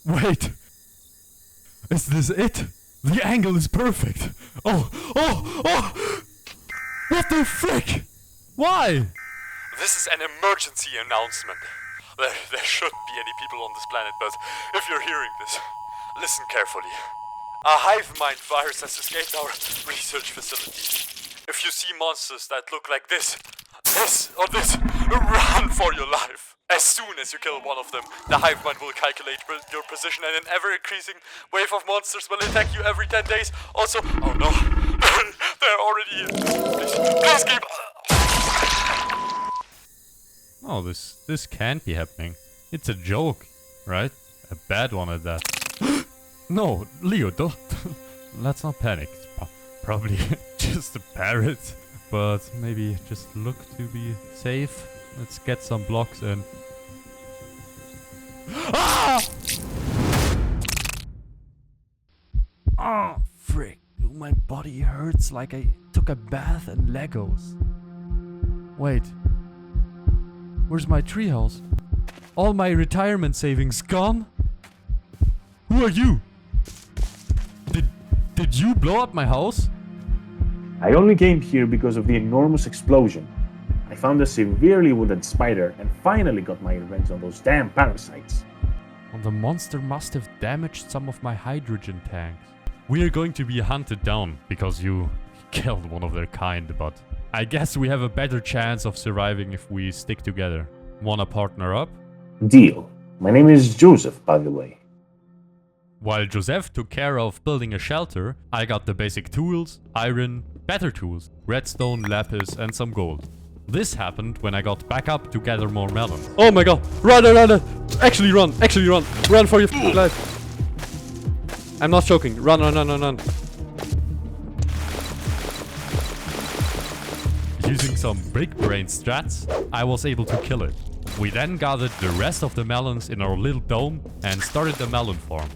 Wait. Is this it? The angle is perfect. Oh! What the frick? Why? This is an emergency announcement. There shouldn't be any people on this planet, but if you're hearing this, listen carefully. A hive mind virus has escaped our research facility. If you see monsters that look like this, run for your life. As soon as you kill one of them, the hive mind will calculate your position and an ever-increasing wave of monsters will attack you every 10 days. Also, oh no, they're already here. Please keep... Oh, this can't be happening. It's a joke, right? A bad one at that. No, Leo, don't... Let's not panic. It's probably just a parrot. But maybe just look to be safe. Let's get some blocks in. Ah! Oh, frick. My body hurts like I took a bath in Legos. Wait. Where's my treehouse? All my retirement savings gone? Who are you? Did you blow up my house? I only came here because of the enormous explosion. I found a severely wounded spider and finally got my revenge on those damn parasites. Well, the monster must have damaged some of my hydrogen tanks. We are going to be hunted down because you killed one of their kind, but I guess we have a better chance of surviving if we stick together. Wanna partner up? Deal. My name is Joseph, by the way. While Joseph took care of building a shelter, I got the basic tools, iron, better tools, redstone, lapis and some gold. This happened when I got back up to gather more melons. Oh my god! Run! Actually run! Run for your life! I'm not joking. Run! Using some big brain strats, I was able to kill it. We then gathered the rest of the melons in our little dome and started the melon farm.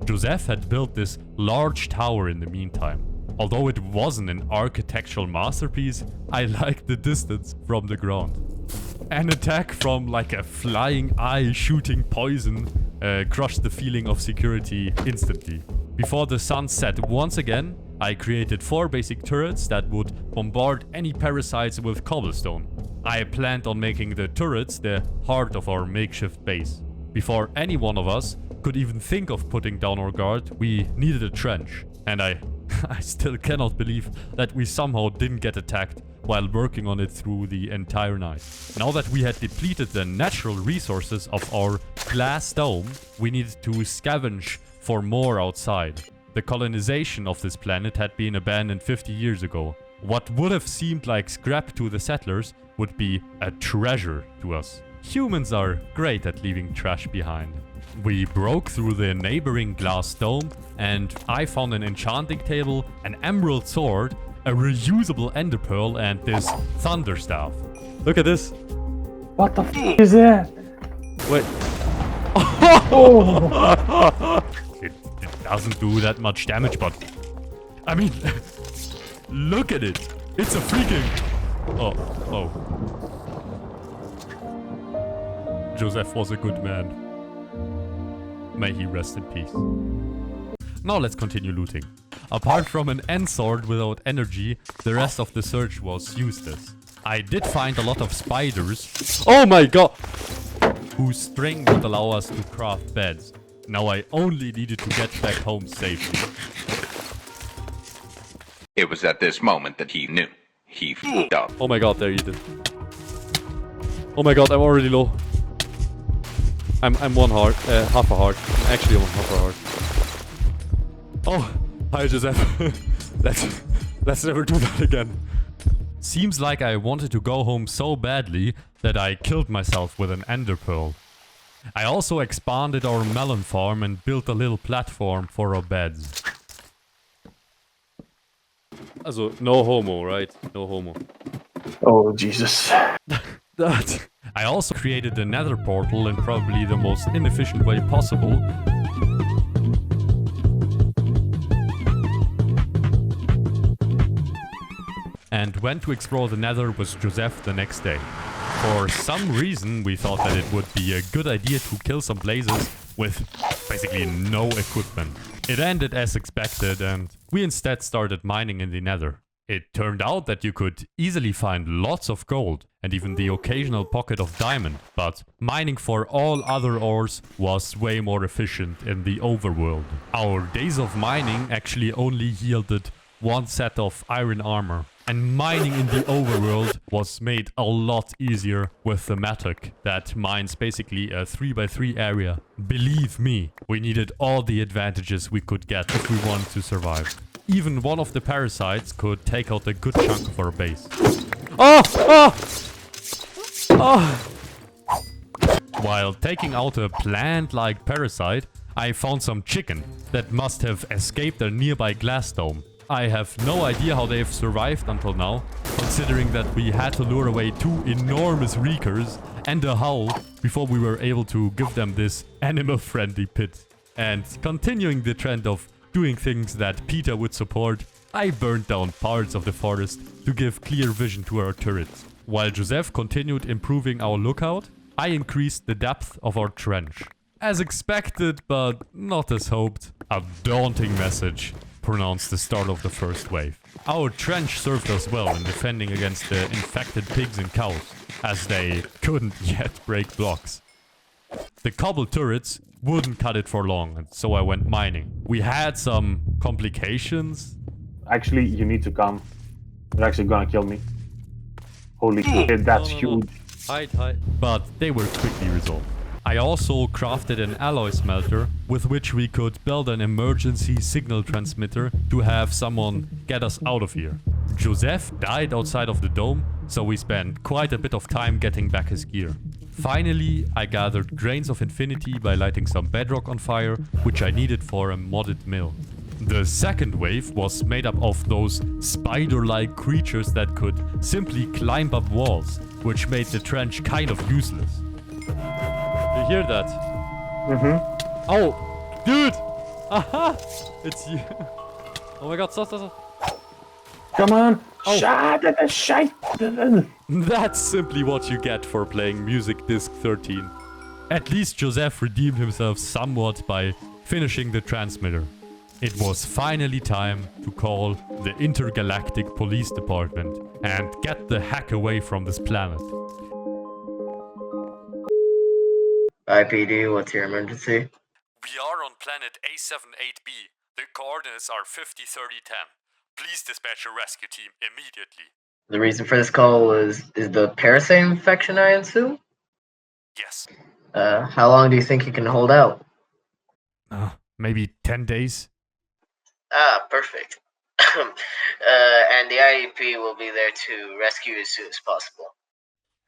Joseph had built this large tower in the meantime. Although it wasn't an architectural masterpiece, I liked the distance from the ground. An attack from like a flying eye shooting poison crushed the feeling of security instantly. Before the sun set once again, I created 4 basic turrets that would bombard any parasites with cobblestone. I planned on making the turrets the heart of our makeshift base. Before any one of us could even think of putting down our guard, we needed a trench. And I still cannot believe that we somehow didn't get attacked while working on it through the entire night. Now that we had depleted the natural resources of our glass dome, we needed to scavenge for more outside. The colonization of this planet had been abandoned 50 years ago. What would have seemed like scrap to the settlers would be a treasure to us. Humans are great at leaving trash behind. We broke through the neighboring glass dome and I found an enchanting table, an emerald sword, a reusable ender pearl and this thunder staff. Look at this. What the f is that? Wait. It doesn't do that much damage, but I mean, look at it. It's a freaking... Oh. Joseph was a good man. May he rest in peace. Now let's continue looting. Apart from an end sword without energy, the rest of the search was useless. I did find a lot of spiders. Oh my god! Whose string would allow us to craft beds. Now I only needed to get back home safely. It was at this moment that he knew. He f***ed up. Oh my god, there you did. Oh my god, I'm already low. I'm one heart, half a heart. I'm actually on half a heart. Oh, hi Joseph. let's never do that again. Seems like I wanted to go home so badly that I killed myself with an ender pearl. I also expanded our melon farm and built a little platform for our beds. Also, no homo, right? No homo. Oh, Jesus. That. I also created the Nether portal in probably the most inefficient way possible. And went to explore the Nether with Joseph the next day. For some reason we thought that it would be a good idea to kill some blazes with basically no equipment. It ended as expected, and we instead started mining in the Nether. It turned out that you could easily find lots of gold and even the occasional pocket of diamond, but mining for all other ores was way more efficient in the overworld. Our days of mining actually only yielded one set of iron armor, and mining in the overworld was made a lot easier with the Matic that mines basically a 3x3 area. Believe me, we needed all the advantages we could get if we wanted to survive. Even one of the parasites could take out a good chunk of our base. Oh! Oh! Oh! While taking out a plant-like parasite, I found some chicken that must have escaped a nearby glass dome. I have no idea how they've survived until now, considering that we had to lure away 2 enormous reekers and a hull before we were able to give them this animal-friendly pit. And continuing the trend of doing things that Peter would support, I burned down parts of the forest to give clear vision to our turrets. While Joseph continued improving our lookout, I increased the depth of our trench. As expected, but not as hoped, a daunting message pronounced the start of the first wave. Our trench served us well in defending against the infected pigs and cows, as they couldn't yet break blocks. The cobble turrets wouldn't cut it for long, and so I went mining. We had some complications. Actually, you need to come. You're actually gonna kill me. Holy shit, that's huge. Hide. But they were quickly resolved. I also crafted an alloy smelter with which we could build an emergency signal transmitter to have someone get us out of here. Joseph died outside of the dome, so we spent quite a bit of time getting back his gear. Finally, I gathered grains of infinity by lighting some bedrock on fire, which I needed for a modded mill. The second wave was made up of those spider-like creatures that could simply climb up walls, which made the trench kind of useless. You hear that? Mm-hmm. Oh, dude! Aha! It's you. Oh my god, stop. Come on! Oh. Shite! That's simply what you get for playing Music Disc 13. At least Joseph redeemed himself somewhat by finishing the transmitter. It was finally time to call the Intergalactic Police Department and get the heck away from this planet. IPD, what's your emergency? We are on planet A78B. The coordinates are 50-30-10. Please dispatch a rescue team immediately. The reason for this call is the parasite infection, I assume? Yes. How long do you think you can hold out? Maybe 10 days? Ah, perfect. And the IEP will be there to rescue you as soon as possible.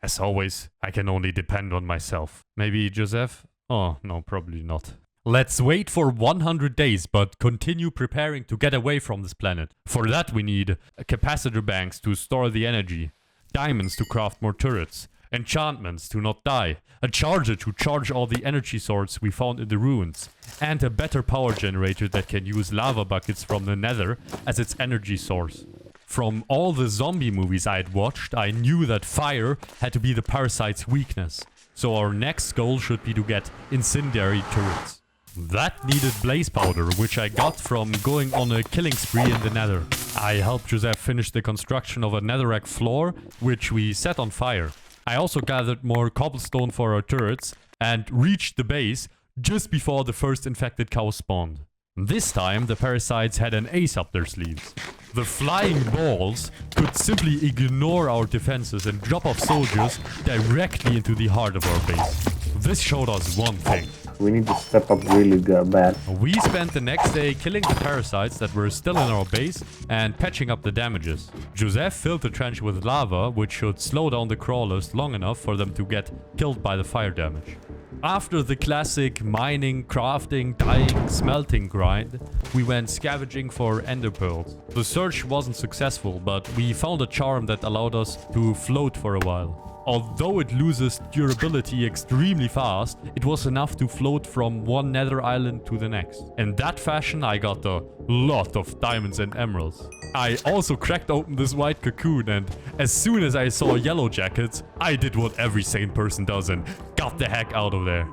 As always, I can only depend on myself. Maybe Joseph? Oh, no, probably not. Let's wait for 100 days, but continue preparing to get away from this planet. For that we need capacitor banks to store the energy, diamonds to craft more turrets, enchantments to not die, a charger to charge all the energy sources we found in the ruins, and a better power generator that can use lava buckets from the Nether as its energy source. From all the zombie movies I had watched, I knew that fire had to be the parasite's weakness. So our next goal should be to get incendiary turrets. That needed blaze powder, which I got from going on a killing spree in the Nether. I helped Joseph finish the construction of a netherrack floor, which we set on fire. I also gathered more cobblestone for our turrets and reached the base just before the first infected cow spawned. This time the parasites had an ace up their sleeves. The flying balls could simply ignore our defenses and drop off soldiers directly into the heart of our base. This showed us one thing. We need to step up really bad. We spent the next day killing the parasites that were still in our base and patching up the damages. Joseph filled the trench with lava, which should slow down the crawlers long enough for them to get killed by the fire damage. After the classic mining, crafting, dyeing, smelting grind, we went scavenging for ender pearls. The search wasn't successful, but we found a charm that allowed us to float for a while. Although it loses durability extremely fast, it was enough to float from one nether island to the next. In that fashion, I got a lot of diamonds and emeralds. I also cracked open this white cocoon, and as soon as I saw yellow jackets, I did what every sane person does and got the heck out of there.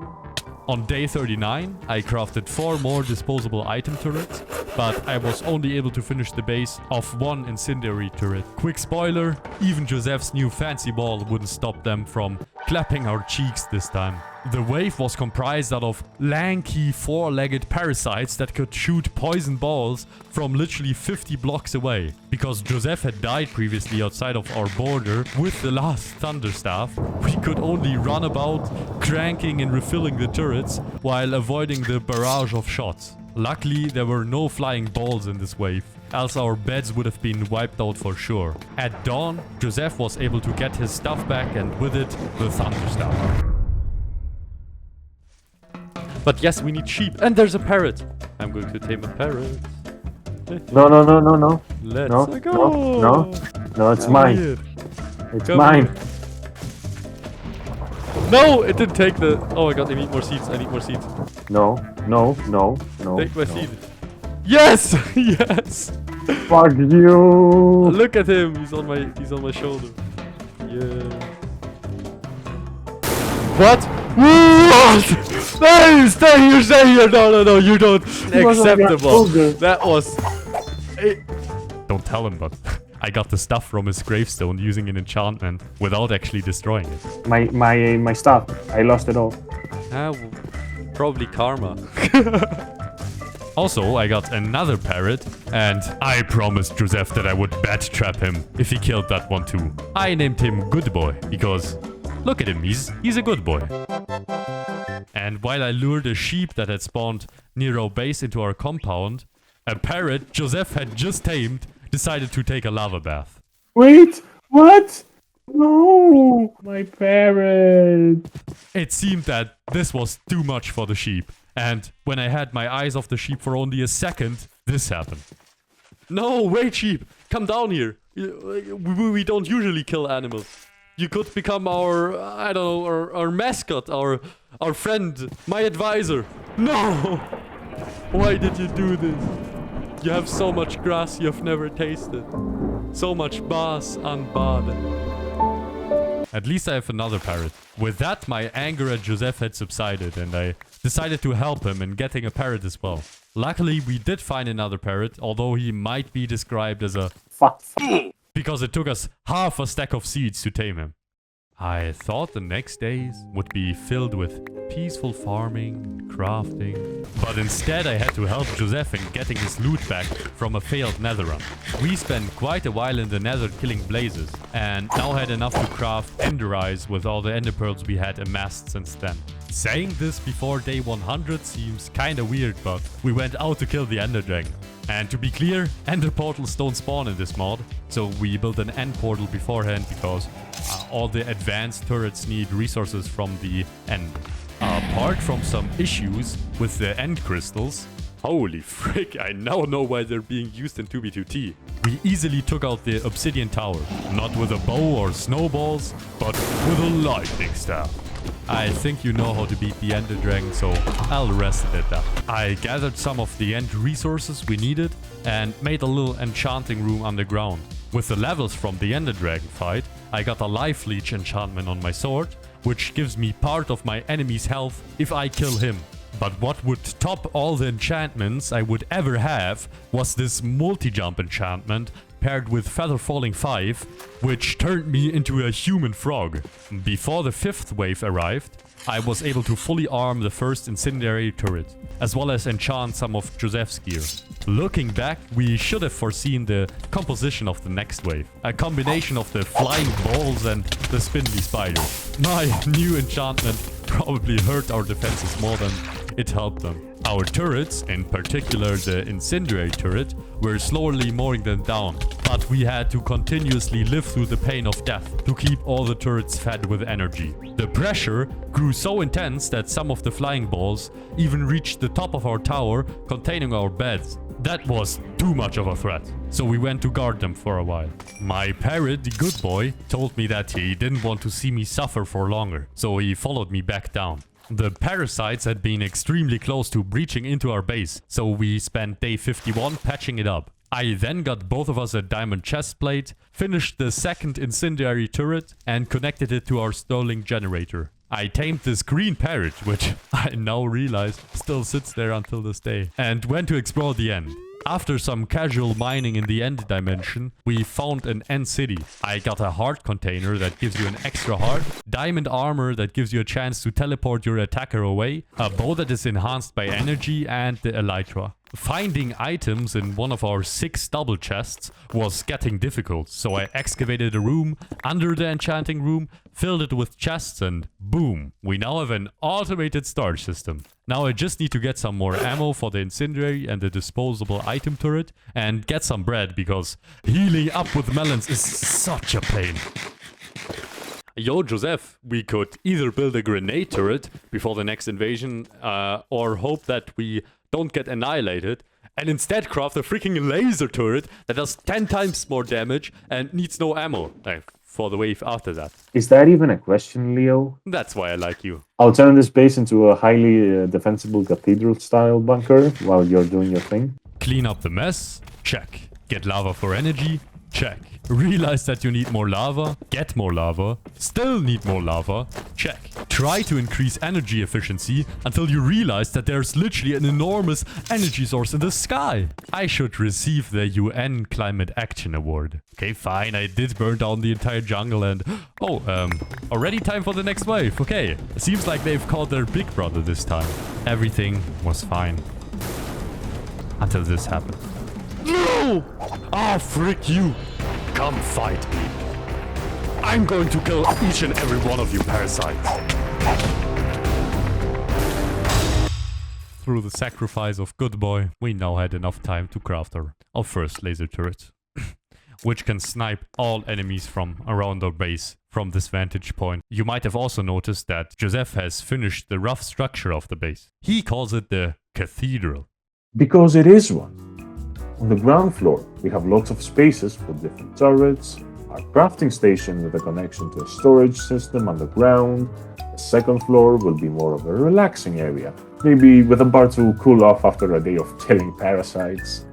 On day 39, I crafted 4 more disposable item turrets, but I was only able to finish the base of 1 incendiary turret. Quick spoiler, even Joseph's new fancy ball wouldn't stop them from clapping our cheeks this time. The wave was comprised out of lanky 4-legged parasites that could shoot poison balls from literally 50 blocks away. Because Joseph had died previously outside of our border with the last Thunderstaff, we could only run about, cranking and refilling the turrets while avoiding the barrage of shots. Luckily, there were no flying balls in this wave, else our beds would have been wiped out for sure. At dawn, Joseph was able to get his stuff back and with it, the Thunderstaff. But yes, we need sheep. And there's a parrot. I'm going to tame a parrot. No, no, no, no, no. Let's No, go. no, no. No, it's mine. Here. It's Come mine. here. No, it didn't take the... Oh my god, I need more seeds. I need more seeds. No, no, no, no. Take my no. seed. Yes! Yes! Fuck you. Look at him. He's on my shoulder. Yeah. What? What? No, stay here, stay here. No, no, no, you don't. Acceptable. That was... Don't tell him, but I got the stuff from his gravestone using an enchantment without actually destroying it. My stuff. I lost it all. Probably karma. Also, I got another parrot, and I promised Joseph that I would bat trap him if he killed that one too. I named him Good Boy, because look at him, he's a good boy. And while I lured a sheep that had spawned near our base into our compound, a parrot Joseph had just tamed decided to take a lava bath. Wait, what? No, my parrot. It seemed that this was too much for the sheep. And when I had my eyes off the sheep for only a second, this happened. No, wait, sheep. Come down here. We don't usually kill animals. You could become our, I don't know, our mascot, our friend, my advisor. No! Why did you do this? You have so much grass you have never tasted. So much bass unbaden. At least I have another parrot. With that, my anger at Joseph had subsided, and I decided to help him in getting a parrot as well. Luckily, we did find another parrot, although he might be described as a Fuck. because it took us half a stack of seeds to tame him. I thought the next days would be filled with peaceful farming, crafting, but instead I had to help Joseph in getting his loot back from a failed nether run. We spent quite a while in the nether killing blazes, and now had enough to craft ender eyes with all the ender pearls we had amassed since then. Saying this before day 100 seems kinda weird, but we went out to kill the ender dragon. And to be clear, ender portals don't spawn in this mod, so we built an end portal beforehand because all the advanced turrets need resources from the end. Apart from some issues with the end crystals, holy frick, I now know why they're being used in 2v2t. We easily took out the obsidian tower, not with a bow or snowballs, but with a lightning staff. I think you know how to beat the Ender Dragon, so I'll rest it at that. I gathered some of the end resources we needed and made a little enchanting room underground. With the levels from the Ender Dragon fight, I got a life leech enchantment on my sword, which gives me part of my enemy's health if I kill him. But what would top all the enchantments I would ever have was this multi-jump enchantment paired with Feather Falling 5, which turned me into a human frog. Before the 5th wave arrived, I was able to fully arm the first incendiary turret, as well as enchant some of Joseph's gear. Looking back, we should have foreseen the composition of the next wave. A combination of the flying balls and the spindly spider. My new enchantment probably hurt our defenses more than it helped them. Our turrets, in particular the incendiary turret, were slowly mowing them down, but we had to continuously live through the pain of death to keep all the turrets fed with energy. The pressure grew so intense that some of the flying balls even reached the top of our tower containing our beds. That was too much of a threat, so we went to guard them for a while. My parrot, the good boy, told me that he didn't want to see me suffer for longer, so he followed me back down. The parasites had been extremely close to breaching into our base, so we spent day 51 patching it up. I then got both of us a diamond chestplate, finished the second incendiary turret, and connected it to our Sterling generator. I tamed this green parrot, which I now realize still sits there until this day, and went to explore the end. After some casual mining in the end dimension, we found an end city. I got a heart container that gives you an extra heart, diamond armor that gives you a chance to teleport your attacker away, a bow that is enhanced by energy, and the elytra. Finding items in one of our 6 double chests was getting difficult, so I excavated a room under the enchanting room, filled it with chests, and boom, we now have an automated storage system. Now I just need to get some more ammo for the incendiary and the disposable item turret, and get some bread, because healing up with melons is such a pain. Yo, Joseph, we could either build a grenade turret before the next invasion, or hope that we don't get annihilated, and instead craft a freaking laser turret that does 10 times more damage and needs no ammo for the wave after that. Is that even a question, Leo? That's why I like you. I'll turn this base into a highly defensible cathedral-style bunker while you're doing your thing. Clean up the mess? Check. Get lava for energy? Check. Realize that you need more lava? Get more lava. Still need more lava? Check. Try to increase energy efficiency until you realize that there's literally an enormous energy source in the sky. I should receive the UN Climate Action Award. Okay, fine, I did burn down the entire jungle and... Oh, already time for the next wave. Okay, seems like they've caught their big brother this time. Everything was fine. Until this happened. No! Ah, frick you! Come fight me. I'm going to kill each and every one of you parasites. Through the sacrifice of Good Boy, we now had enough time to craft our first laser turret, which can snipe all enemies from around our base from this vantage point. You might have also noticed that Joseph has finished the rough structure of the base. He calls it the cathedral. Because it is one. On the ground floor, we have lots of spaces for different turrets, our crafting station with a connection to a storage system underground. The second floor will be more of a relaxing area, maybe with a bar to cool off after a day of killing parasites.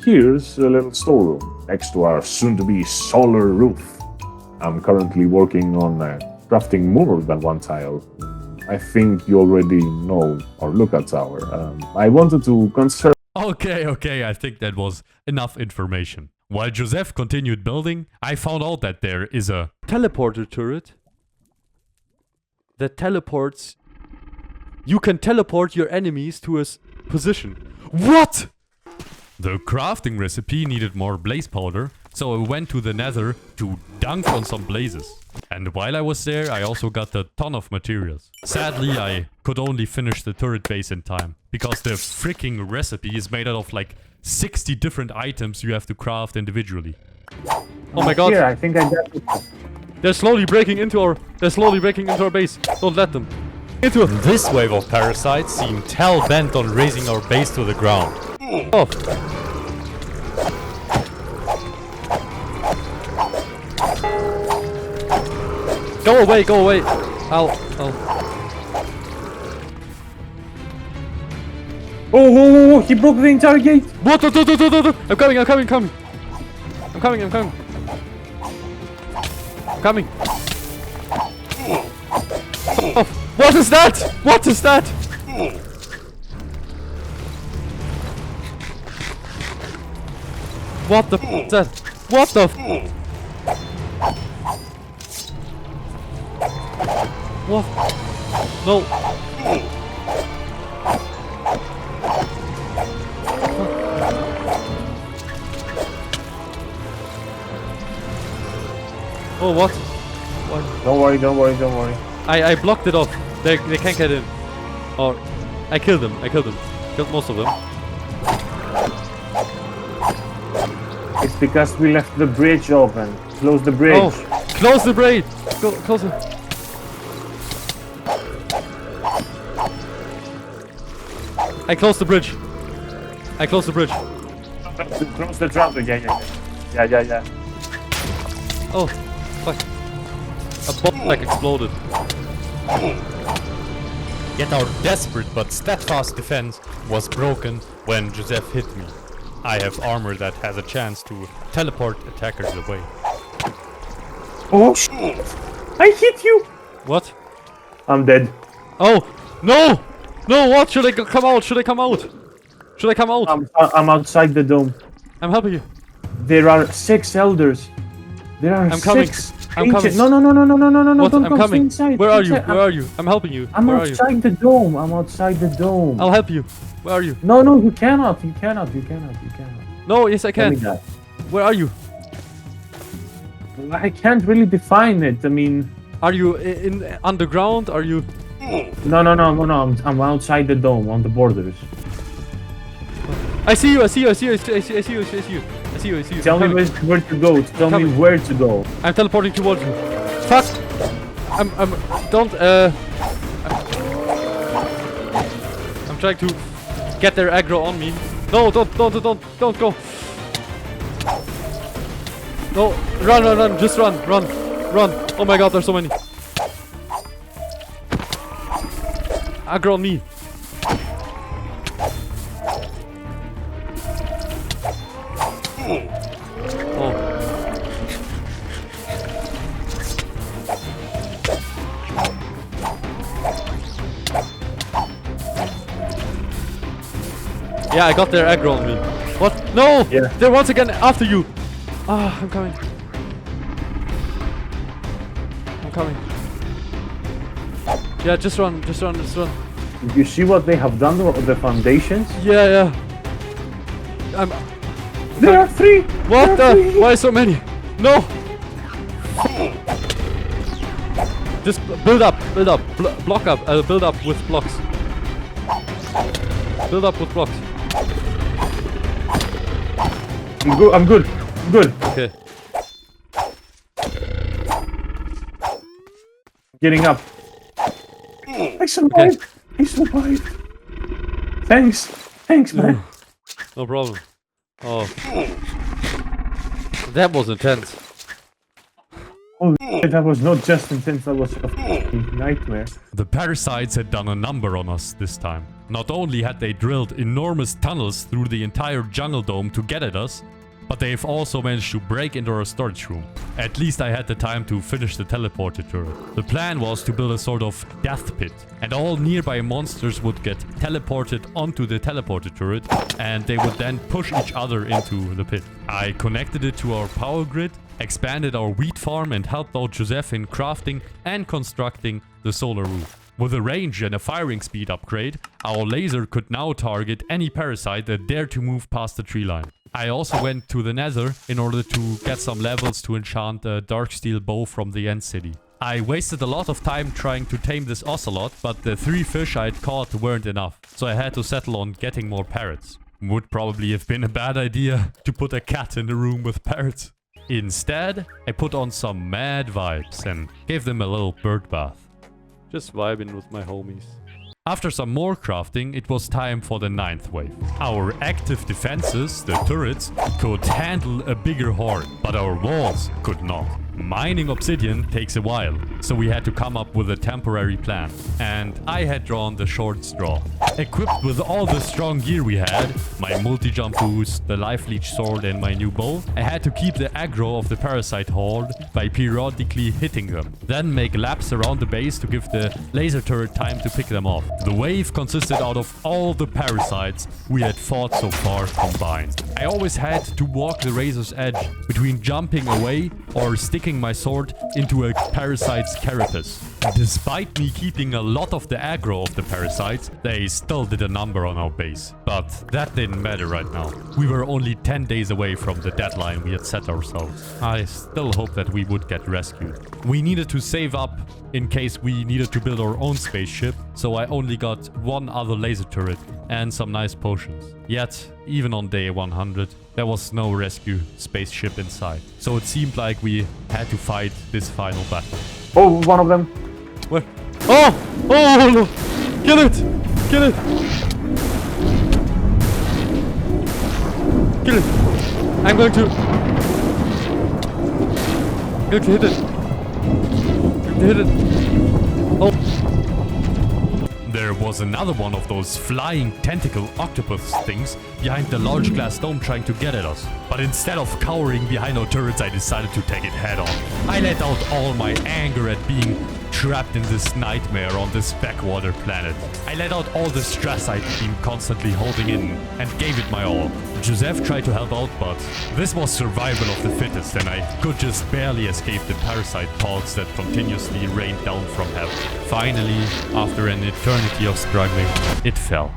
Here's a little storeroom next to our soon-to-be solar roof. I'm currently working on crafting more than one tile. I think you already know our lookout tower. I wanted to conserve... Okay, I think that was enough information. While Joseph continued building, I found out that there is a teleporter turret that teleports... You can teleport your enemies to a position. What?! The crafting recipe needed more blaze powder, so I went to the Nether to dunk on some blazes. And while I was there, I also got a ton of materials. Sadly, I could only finish the turret base in time, because the freaking recipe is made out of like 60 different items you have to craft individually. Oh my god. Here, I think I got it. They're slowly breaking into our base. Don't let them. This wave of parasites seemed hell-bent on raising our base to the ground. Oh. Go away! I'll... Oh, he broke the entire gate! What? I'm coming! I'm coming! Oh, what is that? What the f is that? What the f? What? No. Oh, what? What? Don't worry. I blocked it off. They can't get in. Or I killed them. Killed most of them. It's because we left the bridge open. Close the bridge. Oh, close the bridge. Close it. I closed the bridge. Close the trap. Yeah. Oh, fuck. A bomb like exploded. Yet our desperate but steadfast defense was broken when Joseph hit me. I have armor that has a chance to teleport attackers away. Oh shit! I hit you! What? I'm dead. Oh, no! No, what? Should I come out? Should I come out? Should I come out? I'm outside the dome. I'm helping you. There are 6 elders. There are I'm coming. 6 I'm coming. No, What? don't I'm come. Stay coming. inside. Where are you? Inside. Where are you? I'm helping you. I'm Where are you? outside the dome. I'm outside the dome. I'll help you. Where are you? No, you cannot. You cannot. No, yes, I Let can. me die. Where are you? I can't really define it. I mean, Are you in underground? Are you? no. I'm outside the dome on the borders. I see you. Tell me where to go. Tell me where to go. I'm teleporting towards you. Fuck! Don't, I'm trying to get their aggro on me. No, don't go. No, run, just run. Oh my god, there's so many. Aggro on me. Oh. Yeah, I got their aggro on me. What? No! Yeah. They're once again after you! Ah, I'm coming. Yeah, just run. You see what they have done to the foundations? Yeah. There are 3. What the? Why so many? No! Just build up. Block up. Build up with blocks. I'm good. Okay. Getting up. I survived. Thanks, man. No problem. Oh. That was intense. Holy shit, that was not just intense, that was a fucking nightmare. The parasites had done a number on us this time. Not only had they drilled enormous tunnels through the entire jungle dome to get at us, but they've also managed to break into our storage room. At least I had the time to finish the teleporter turret. The plan was to build a sort of death pit, and all nearby monsters would get teleported onto the teleporter turret, and they would then push each other into the pit. I connected it to our power grid, expanded our wheat farm, and helped out Joseph in crafting and constructing the solar roof. With a range and a firing speed upgrade, our laser could now target any parasite that dared to move past the tree line. I also went to the Nether in order to get some levels to enchant a dark steel bow from the end city. I wasted a lot of time trying to tame this ocelot, but the 3 fish I'd caught weren't enough, so I had to settle on getting more parrots. Would probably have been a bad idea to put a cat in the room with parrots. Instead, I put on some mad vibes and gave them a little bird bath. Just vibing with my homies. After some more crafting, it was time for the 9th wave. Our active defenses, the turrets, could handle a bigger horde, but our walls could not. Mining obsidian takes a while, so we had to come up with a temporary plan. And I had drawn the short straw. Equipped with all the strong gear we had, my multi-jump boost, the life leech sword and my new bow, I had to keep the aggro of the parasite horde by periodically hitting them. Then make laps around the base to give the laser turret time to pick them off. The wave consisted out of all the parasites we had fought so far combined. I always had to walk the razor's edge between jumping away or sticking my sword into a parasite's carapace. Despite me keeping a lot of the aggro of the parasites, they still did a number on our base. But that didn't matter right now. We were only 10 days away from the deadline we had set ourselves. I still hope that we would get rescued. We needed to save up in case we needed to build our own spaceship, so I only got 1 other laser turret and some nice potions. Yet, even on day 100, there was no rescue spaceship in sight. So it seemed like we had to fight this final battle. Oh, one of them. Where? Oh! Oh no! Kill it! Kill it! Kill it! I'm going to hit it. Hit it. Oh. There was another one of those flying tentacle octopus things behind the large glass dome trying to get at us. But instead of cowering behind our turrets, I decided to take it head on. I let out all my anger at being trapped in this nightmare on this backwater planet. I let out all the stress I'd been constantly holding in and gave it my all. Joseph tried to help out, but this was survival of the fittest and I could just barely escape the parasite pulse that continuously rained down from heaven. Finally, after an eternity of struggling, it fell.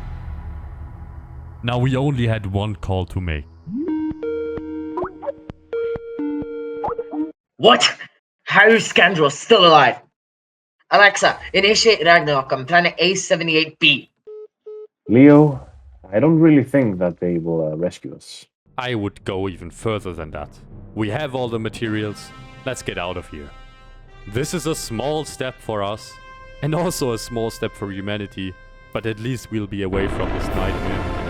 Now we only had one call to make. What? How are you scoundrels still alive? Alexa, initiate Ragnarok on planet A78B. Leo, I don't really think that they will rescue us. I would go even further than that. We have all the materials, let's get out of here. This is a small step for us, and also a small step for humanity, but at least we'll be away from this nightmare.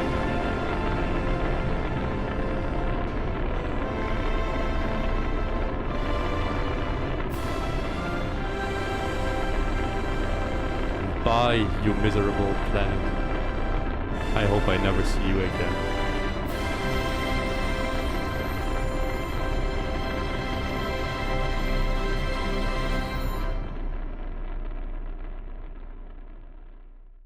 Bye, you miserable planet. I hope I never see you again.